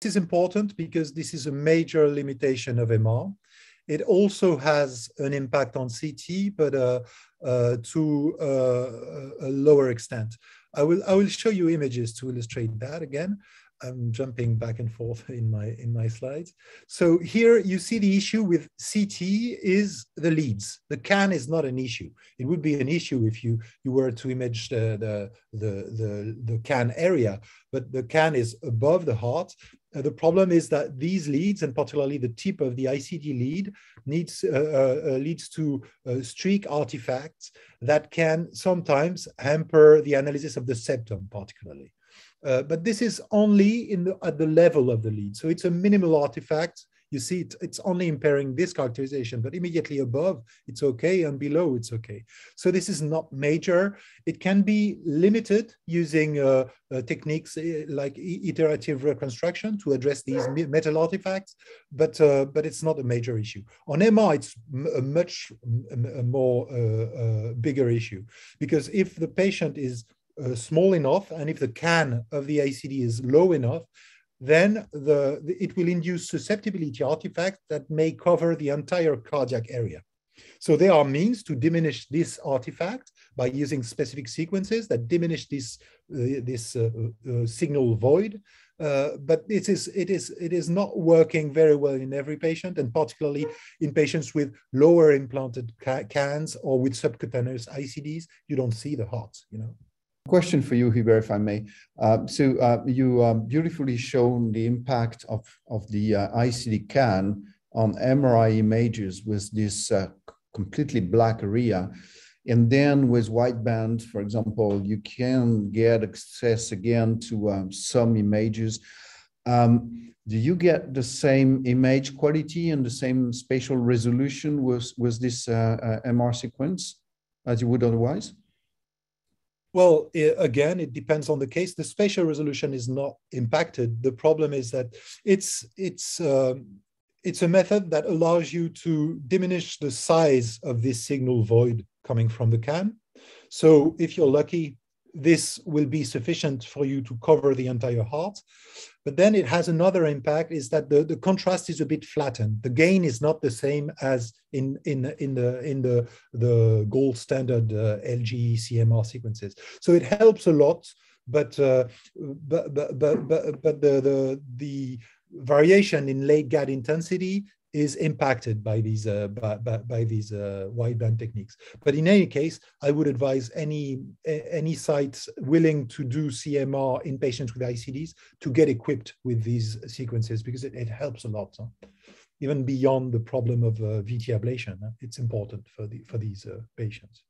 is important because this is a major limitation of MR. It also has an impact on CT, but to a lower extent. I will show you images to illustrate that again. I'm jumping back and forth in my slides. So here you see the issue with CT is the leads. The can is not an issue. It would be an issue if you were to image the can area, but the can is above the heart. The problem is that these leads, and particularly the tip of the ICD lead, leads to streak artifacts that can sometimes hamper the analysis of the septum, particularly. But this is only at the level of the lead. So it's a minimal artifact. You see, it's only impairing this characterization, but immediately above, it's okay, and below, it's okay. So this is not major. It can be limited using techniques like iterative reconstruction to address these metal artifacts, but it's not a major issue. On MR, it's a much more bigger issue, because if the patient is small enough, and if the can of the ICD is low enough, then it will induce susceptibility artifacts that may cover the entire cardiac area. So there are means to diminish this artifact by using specific sequences that diminish this signal void. But it is not working very well in every patient, and particularly in patients with lower implanted cans or with subcutaneous ICDs. You don't see the heart, you know. Question for you, Hubert, if I may. You beautifully shown the impact of the ICD can on MRI images with this completely black area. And then with wideband, for example, you can get access again to some images. Do you get the same image quality and the same spatial resolution with this MR sequence as you would otherwise? Well, again, it depends on the case. The spatial resolution is not impacted. The problem is that it's a method that allows you to diminish the size of this signal void coming from the can. So if you're lucky, this will be sufficient for you to cover the entire heart. But then it has another impact, is that the contrast is a bit flattened. The gain is not the same as in the gold standard LG CMR sequences. So it helps a lot, but the variation in late GAD intensity is impacted by these wideband techniques. But in any case, I would advise any sites willing to do CMR in patients with ICDs to get equipped with these sequences, because it helps a lot. Even beyond the problem of VT ablation, it's important for these patients.